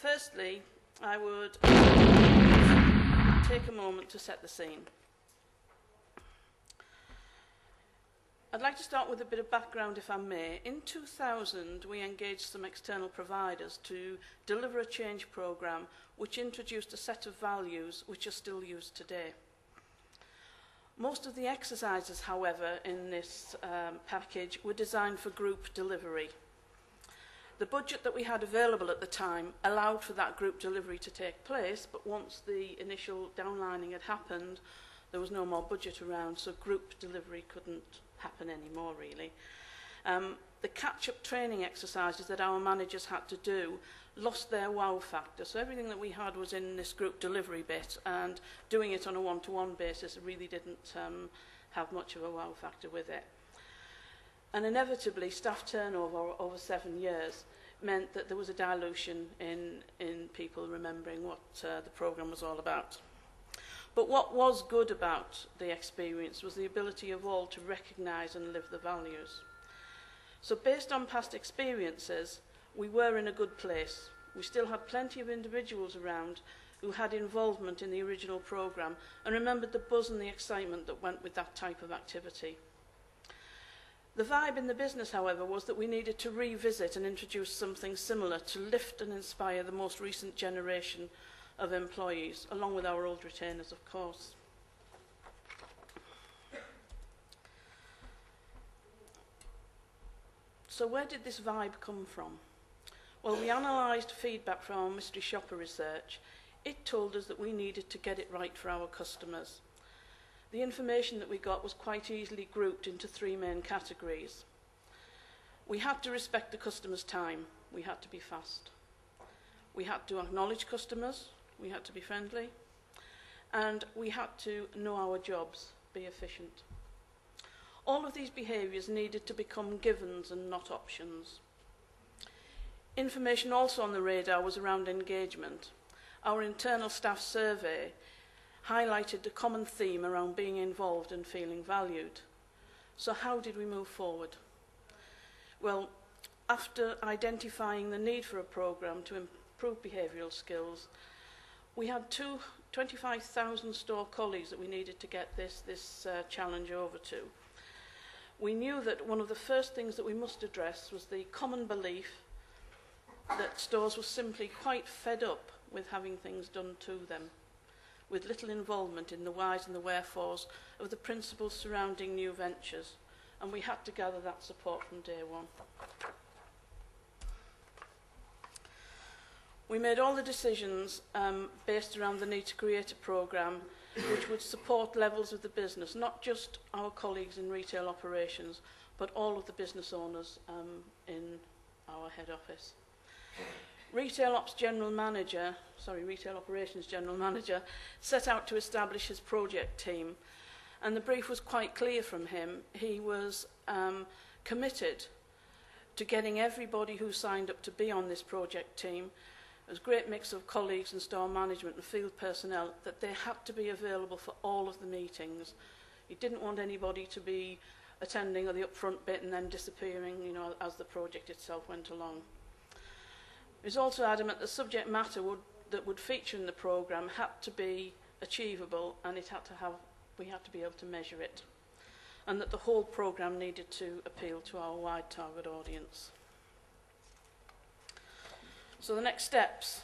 Firstly, I would take a moment to set the scene. I'd like to start with a bit of background, if I may. In 2000, we engaged some external providers to deliver a change programme which introduced a set of values which are still used today. Most of the exercises, however, in this package were designed for group delivery. The budget that we had available at the time allowed for that group delivery to take place, but once the initial downlining had happened, there was no more budget around, so group delivery couldn't happen anymore, really. The catch-up training exercises that our managers had to do lost their wow factor. So everything that we had was in this group delivery bit, and doing it on a one-to-one basis really didn't have much of a wow factor with it. And inevitably, staff turnover over 7 years meant that there was a dilution in people remembering what the programme was all about. But what was good about the experience was the ability of all to recognise and live the values. So based on past experiences, we were in a good place. We still had plenty of individuals around who had involvement in the original programme and remembered the buzz and the excitement that went with that type of activity. The vibe in the business, however, was that we needed to revisit and introduce something similar to lift and inspire the most recent generation of employees, along with our old retainers, of course. So where did this vibe come from? Well, we analysed feedback from our mystery shopper research. It told us that we needed to get it right for our customers. The information that we got was quite easily grouped into 3 main categories. We had to respect the customer's time. We had to be fast. We had to acknowledge customers. We had to be friendly. And we had to know our jobs, be efficient. All of these behaviours needed to become givens and not options. Information also on the radar was around engagement. Our internal staff survey highlighted the common theme around being involved and feeling valued. So how did we move forward? Well, after identifying the need for a programme to improve behavioural skills, we had 25,000 store colleagues that we needed to get this challenge over to. We knew that one of the first things that we must address was the common belief that stores were simply quite fed up with having things done to them, with little involvement in the whys and the wherefores of the principles surrounding new ventures, and we had to gather that support from day one. We made all the decisions based around the need to create a programme which would support levels of the business, not just our colleagues in retail operations, but all of the business owners in our head office. Retail Operations General Manager set out to establish his project team, and the brief was quite clear from him. He was committed to getting everybody who signed up to be on this project team. It was a great mix of colleagues and store management and field personnel, that they had to be available for all of the meetings. He didn't want anybody to be attending the upfront bit and then disappearing, as the project itself went along. He was also adamant the subject matter that would feature in the programme had to be achievable, and we had to be able to measure it, and that the whole programme needed to appeal to our wide target audience. So the next steps,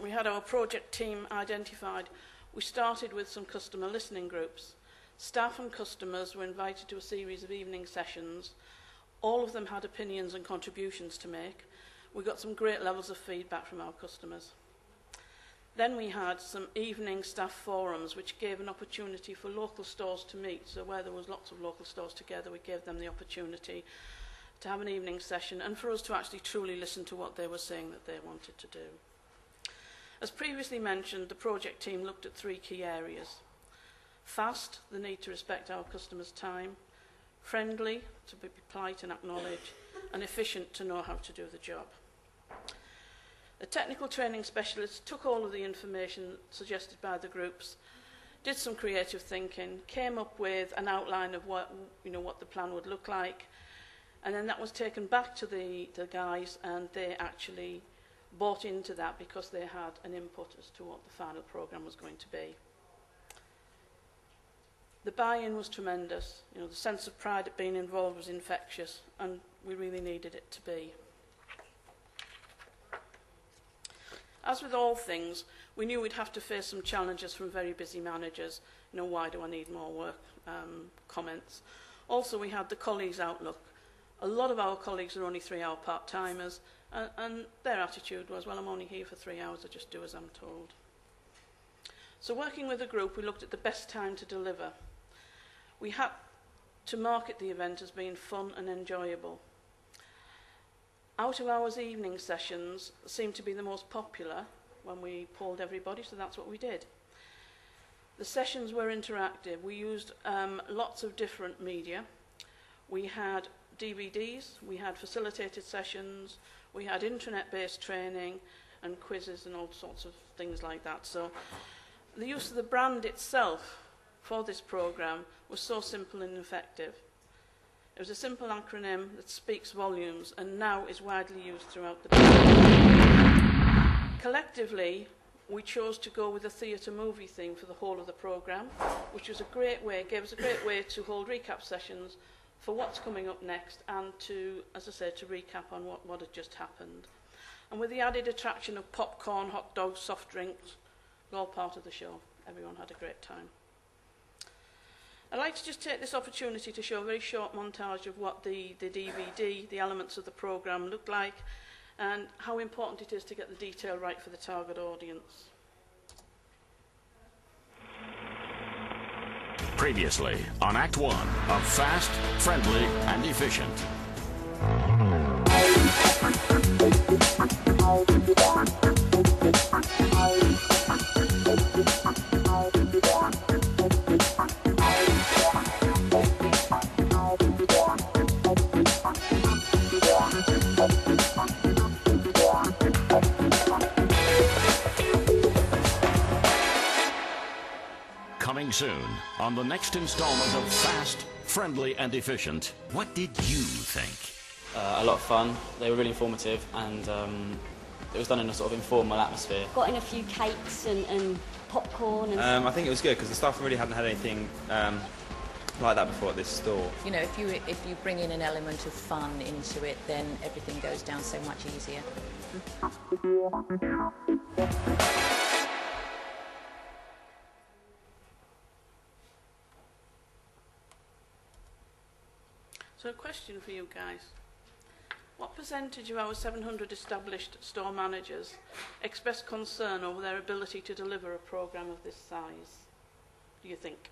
we had our project team identified. We started with some customer listening groups. Staff and customers were invited to a series of evening sessions. All of them had opinions and contributions to make. We got some great levels of feedback from our customers. Then we had some evening staff forums, which gave an opportunity for local stores to meet. So where there was lots of local stores together, we gave them the opportunity to have an evening session and for us to actually truly listen to what they were saying that they wanted to do. As previously mentioned, the project team looked at 3 key areas. Fast, the need to respect our customers' time. Friendly, to be polite and acknowledge. And efficient, to know how to do the job. The technical training specialists took all of the information suggested by the groups, did some creative thinking, came up with an outline of what the plan would look like, and then that was taken back to the guys, and they actually bought into that because they had an input as to what the final programme was going to be. The buy-in was tremendous. You know, the sense of pride at being involved was infectious, and we really needed it to be. As with all things, we knew we'd have to face some challenges from very busy managers. You know, why do I need more work? Comments. Also, we had the colleagues' outlook. A lot of our colleagues are only 3-hour part-timers, and their attitude was, well, I'm only here for 3 hours, I just do as I'm told. So working with the group, we looked at the best time to deliver. We had to market the event as being fun and enjoyable. Out-of-hours evening sessions seemed to be the most popular when we polled everybody, so that's what we did. The sessions were interactive. We used lots of different media. We had DVDs, we had facilitated sessions, we had intranet-based training and quizzes and all sorts of things like that. So the use of the brand itself for this programme was so simple and effective. It was a simple acronym that speaks volumes and now is widely used throughout the business. Collectively, we chose to go with a theatre movie theme for the whole of the programme, which was a great way, gave us a great way to hold recap sessions for what's coming up next and to, as I said, to recap on what had just happened. And with the added attraction of popcorn, hot dogs, soft drinks, it was all part of the show. Everyone had a great time. I'd like to just take this opportunity to show a very short montage of what the DVD, the elements of the programme looked like, and how important it is to get the detail right for the target audience. Previously on Act 1 of Fast, Friendly and Efficient. Coming soon on the next installment of Fast, Friendly and Efficient. What did you think? A lot of fun. They were really informative, and it was done in a sort of informal atmosphere. Got in a few cakes and popcorn. And I think it was good because the staff really hadn't had anything like that before at this store. You know, if you bring in an element of fun into it, then everything goes down so much easier. So a question for you guys. What percentage of our 700 established store managers express concern over their ability to deliver a programme of this size, do you think?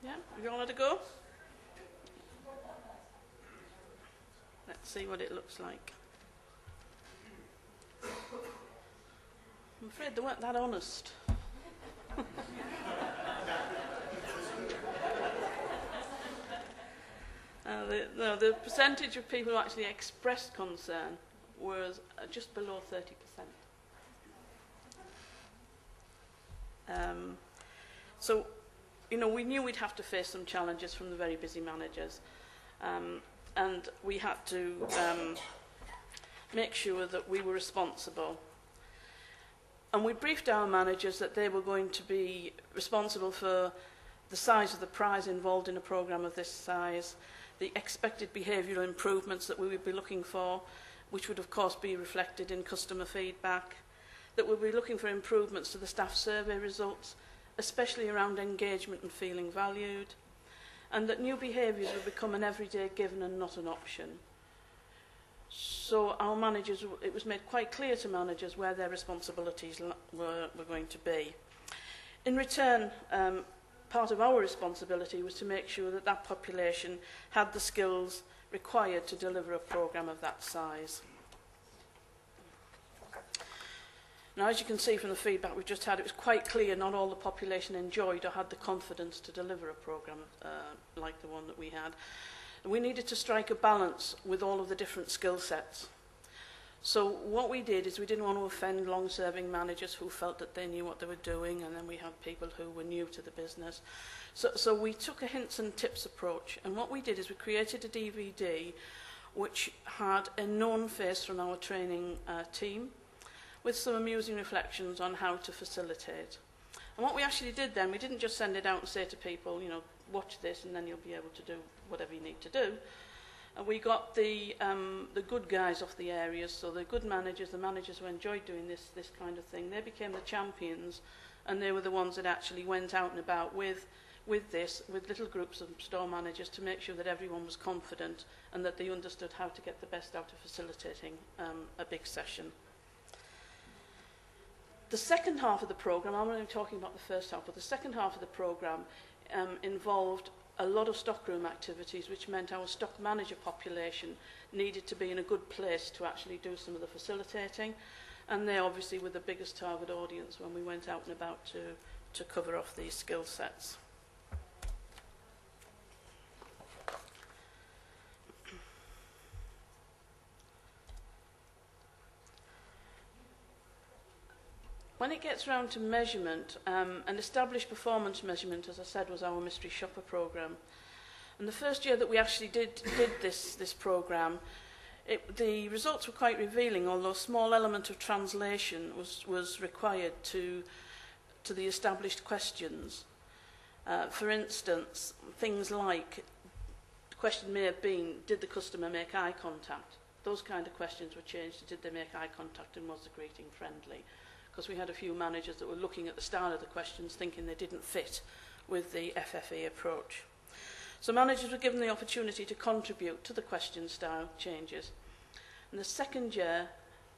Yeah, you all had a go? Let's see what it looks like. I'm afraid they weren't that honest. The percentage of people who actually expressed concern was just below 30%. So, you know, we knew we'd have to face some challenges from the very busy managers. And we had to make sure that we were responsible. And we briefed our managers that they were going to be responsible for the size of the prize involved in a programme of this size, the expected behavioural improvements that we would be looking for, which would of course be reflected in customer feedback, that we'll be looking for improvements to the staff survey results, especially around engagement and feeling valued, and that new behaviours would become an everyday given and not an option. So our managers, it was made quite clear to managers where their responsibilities were going to be. In return, part of our responsibility was to make sure that that population had the skills required to deliver a programme of that size. Now, as you can see from the feedback we've just had, it was quite clear not all the population enjoyed or had the confidence to deliver a programme like the one that we had. We needed to strike a balance with all of the different skill sets. So what we did is we didn't want to offend long-serving managers who felt that they knew what they were doing, and then we had people who were new to the business. So we took a hints and tips approach, and what we did is we created a DVD which had a known face from our training team with some amusing reflections on how to facilitate. And what we actually did then, we didn't just send it out and say to people, you know, watch this and then you'll be able to do whatever you need to do. And we got the good guys off the areas, so the good managers, the managers who enjoyed doing this kind of thing, they became the champions, and they were the ones that actually went out and about with little groups of store managers to make sure that everyone was confident and that they understood how to get the best out of facilitating a big session. The second half of the programme, I'm only talking about the first half, but the second half of the programme involved a lot of stockroom activities, which meant our stock manager population needed to be in a good place to actually do some of the facilitating, and they obviously were the biggest target audience when we went out and about to cover off these skill sets. When it gets round to measurement, an established performance measurement, as I said, was our mystery shopper programme. And the first year that we actually did this programme, the results were quite revealing, although a small element of translation was required to the established questions. For instance, things like, the question may have been, did the customer make eye contact? Those kind of questions were changed to, did they make eye contact and was the greeting friendly? Because we had a few managers that were looking at the style of the questions thinking they didn't fit with the FFE approach. So managers were given the opportunity to contribute to the question style changes. And the second year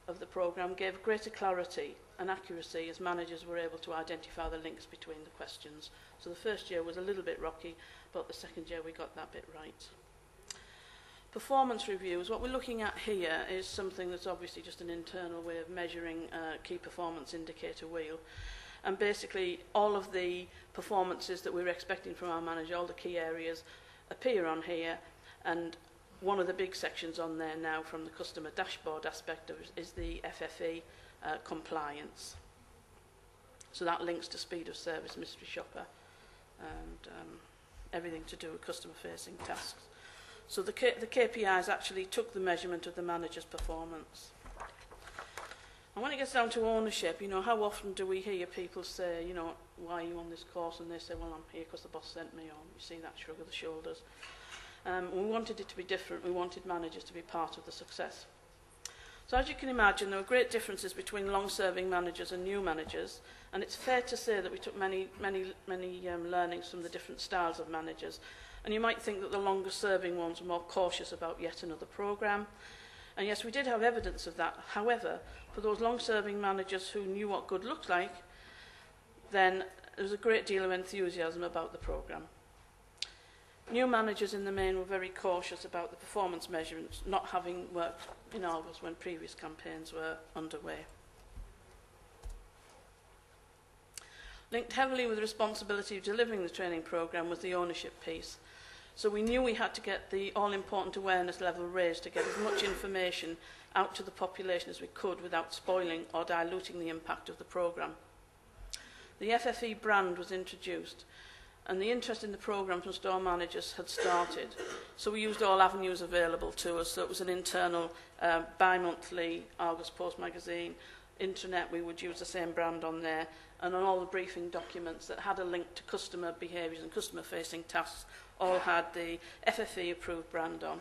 of the programme gave greater clarity and accuracy as managers were able to identify the links between the questions. So the first year was a little bit rocky, but the second year we got that bit right. Performance reviews, what we're looking at here is something that's obviously just an internal way of measuring key performance indicator wheel. And basically all of the performances that we're expecting from our manager, all the key areas, appear on here. And one of the big sections on there now from the customer dashboard aspect is the FFE compliance. So that links to speed of service, mystery shopper, and everything to do with customer facing tasks. So the KPIs actually took the measurement of the manager's performance. And when it gets down to ownership, you know, how often do we hear people say, you know, why are you on this course? And they say, well, I'm here because the boss sent me on. You see that shrug of the shoulders. We wanted it to be different. We wanted managers to be part of the success. So as you can imagine, there were great differences between long-serving managers and new managers. And it's fair to say that we took many learnings from the different styles of managers. And you might think that the longer-serving ones were more cautious about yet another programme. And yes, we did have evidence of that. However, for those long-serving managers who knew what good looked like, then there was a great deal of enthusiasm about the programme. New managers in the main were very cautious about the performance measurements, not having worked in August when previous campaigns were underway. Linked heavily with the responsibility of delivering the training programme was the ownership piece. So we knew we had to get the all-important awareness level raised to get as much information out to the population as we could without spoiling or diluting the impact of the programme. The FFE brand was introduced, and the interest in the programme from store managers had started. So we used all avenues available to us. So it was an internal bi-monthly Argos Post magazine, intranet, we would use the same brand on there, and on all the briefing documents that had a link to customer behaviours and customer-facing tasks, all had the FFE approved brand on.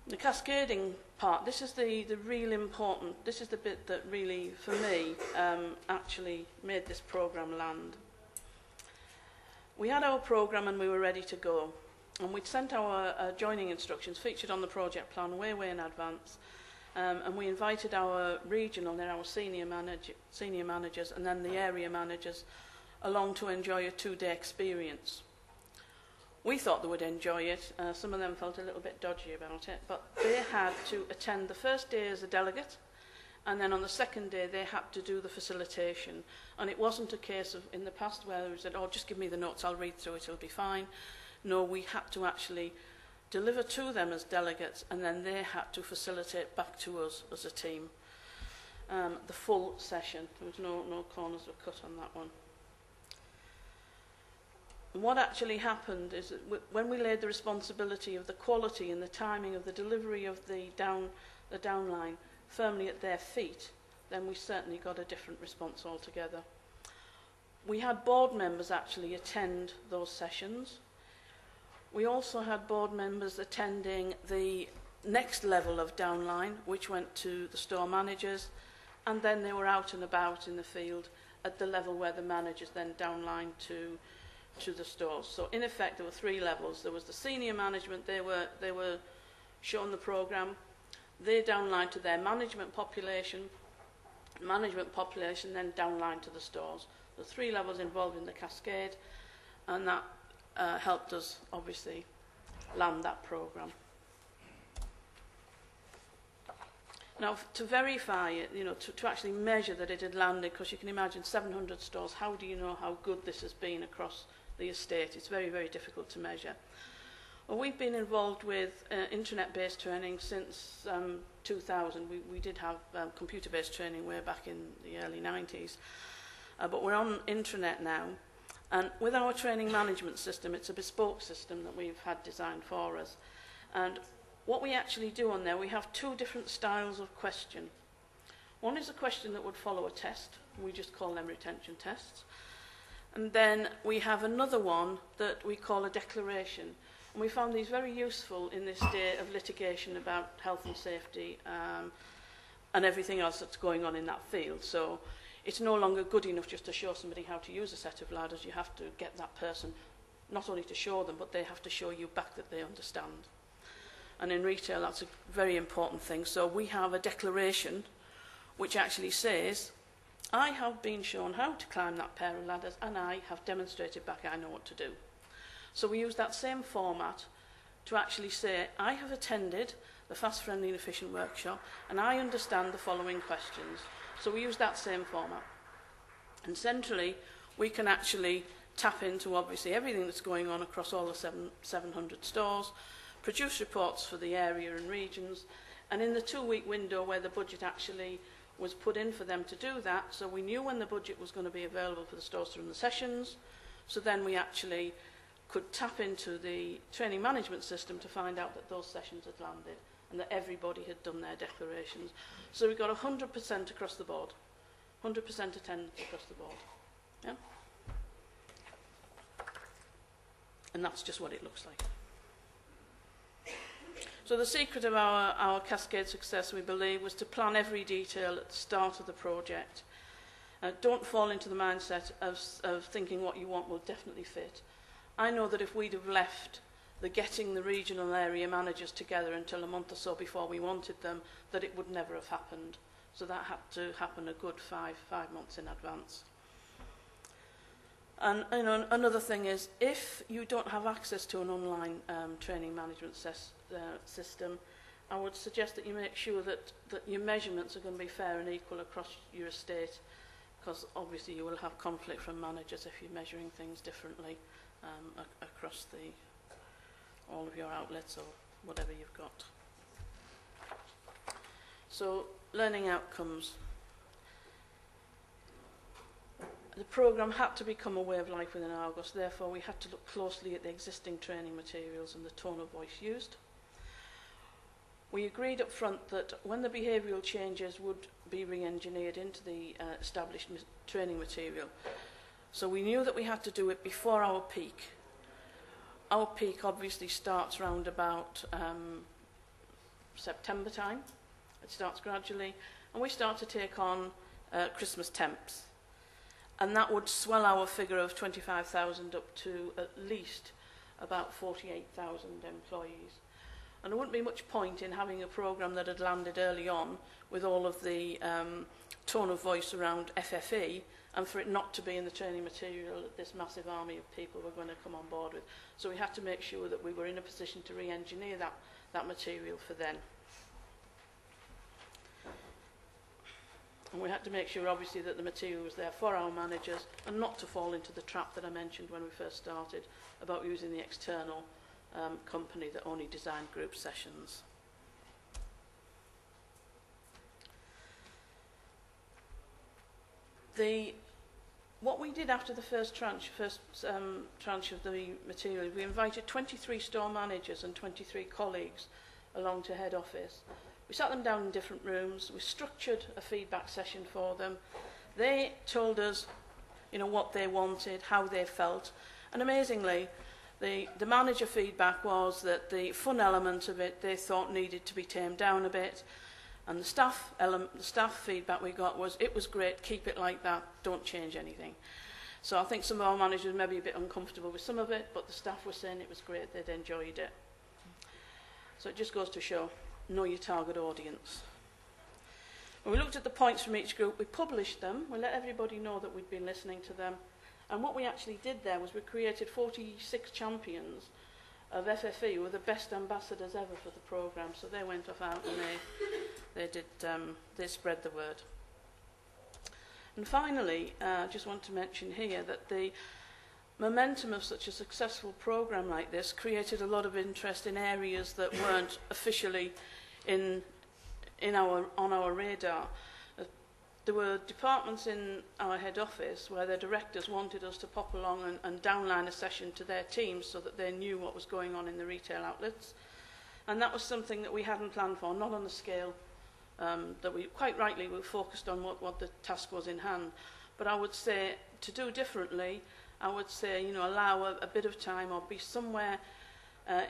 The cascading part, this is the real important, this is the bit that really, for me, actually made this programme land. We had our programme and we were ready to go. And we'd sent our joining instructions featured on the project plan way in advance. And we invited our regional and our senior managers and then the area managers along to enjoy a 2-day experience. We thought they would enjoy it. Some of them felt a little bit dodgy about it, but they had to attend the first day as a delegate, and then on the second day they had to do the facilitation. And it wasn't a case of in the past where they said, oh, just give me the notes, I'll read through it, it'll be fine. No, we had to actually deliver to them as delegates, and then they had to facilitate back to us as a team. The full session. There was no corners were cut on that one. What actually happened is that when we laid the responsibility of the quality and the timing of the delivery of the downline firmly at their feet, then we certainly got a different response altogether. We had board members actually attend those sessions. We also had board members attending the next level of downline, which went to the store managers, and then they were out and about in the field at the level where the managers then downlined to the stores. So in effect there were three levels. There was the senior management, they were shown the programme, they downlined to their management population then downlined to the stores. The three levels involved in the cascade, and that helped us obviously land that programme. Now, to verify it, to actually measure that it had landed, because you can imagine 700 stores, how do you know how good this has been across the estate? It's very, very difficult to measure. Well, we've been involved with internet-based training since 2000. We did have computer-based training way back in the early 90s, but we're on intranet now. And with our training management system, it's a bespoke system that we've had designed for us. And what we actually do on there, we have two different styles of question. One is a question that would follow a test. We just call them retention tests. And then we have another one that we call a declaration. And we found these very useful in this day of litigation about health and safety and everything else that's going on in that field. So it's no longer good enough just to show somebody how to use a set of ladders. You have to get that person not only to show them, but they have to show you back that they understand. And in retail, that's a very important thing. So we have a declaration which actually says, I have been shown how to climb that pair of ladders, and I have demonstrated back I know what to do. So we use that same format to actually say, I have attended the Fast, Friendly and Efficient workshop, and I understand the following questions. So we use that same format. And centrally, we can actually tap into, obviously, everything that's going on across all the 700 stores, produce reports for the area and regions, and in the 2-week window where the budget actually was put in for them to do that, so we knew when the budget was going to be available for the stores to run the sessions, so then we actually could tap into the training management system to find out that those sessions had landed and that everybody had done their declarations. So we got 100% across the board, 100% attendance across the board. Yeah? And that's just what it looks like. So the secret of our cascade success, we believe, was to plan every detail at the start of the project. Don't fall into the mindset of thinking what you want will definitely fit. I know that if we'd have left getting the regional area managers together until a month or so before we wanted them, that it would never have happened. So that had to happen a good five months in advance. And another thing is, if you don't have access to an online training management system, I would suggest that you make sure that your measurements are going to be fair and equal across your estate, because obviously you will have conflict from managers if you're measuring things differently across all of your outlets or whatever you've got. So, learning outcomes. The programme had to become a way of life within Argos, therefore we had to look closely at the existing training materials and the tone of voice used. We agreed up front that when the behavioural changes would be re-engineered into the established training material, so we knew that we had to do it before our peak. Our peak obviously starts round about September time. It starts gradually, and we start to take on Christmas temps. And that would swell our figure of 25,000 up to at least about 48,000 employees. And there wouldn't be much point in having a programme that had landed early on with all of the tone of voice around FFE, and for it not to be in the training material that this massive army of people were going to come on board with. So we had to make sure that we were in a position to re-engineer that material for then. And we had to make sure, obviously, that the material was there for our managers and not to fall into the trap that I mentioned when we first started about using the external company that only designed group sessions. What we did after the first tranche of the material, we invited 23 store managers and 23 colleagues along to head office. We sat them down in different rooms. We structured a feedback session for them. They told us, what they wanted, how they felt, and amazingly, the manager feedback was that the fun element of it they thought needed to be tamed down a bit. And the staff feedback we got was, it was great, keep it like that, don't change anything. So I think some of our managers may be a bit uncomfortable with some of it, but the staff were saying it was great, they'd enjoyed it. So it just goes to show, know your target audience. When we looked at the points from each group, we published them, we let everybody know that we'd been listening to them. And what we actually did there was we created 46 champions of FFE who were the best ambassadors ever for the programme. So they went off out and they spread the word. And finally, I just want to mention here that the momentum of such a successful programme like this created a lot of interest in areas that weren't officially on our radar. There were departments in our head office where their directors wanted us to pop along and downline a session to their teams so that they knew what was going on in the retail outlets. And that was something that we hadn't planned for, not on the scale that we, quite rightly, we were focused on what the task was in hand. But I would say, to do differently, I would say, allow a bit of time or be somewhere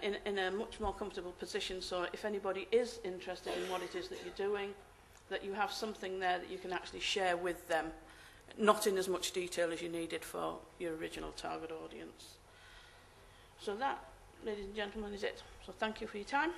in a much more comfortable position, so if anybody is interested in what it is that you're doing, that you have something there that you can actually share with them, not in as much detail as you needed for your original target audience. So that, ladies and gentlemen, is it. So thank you for your time.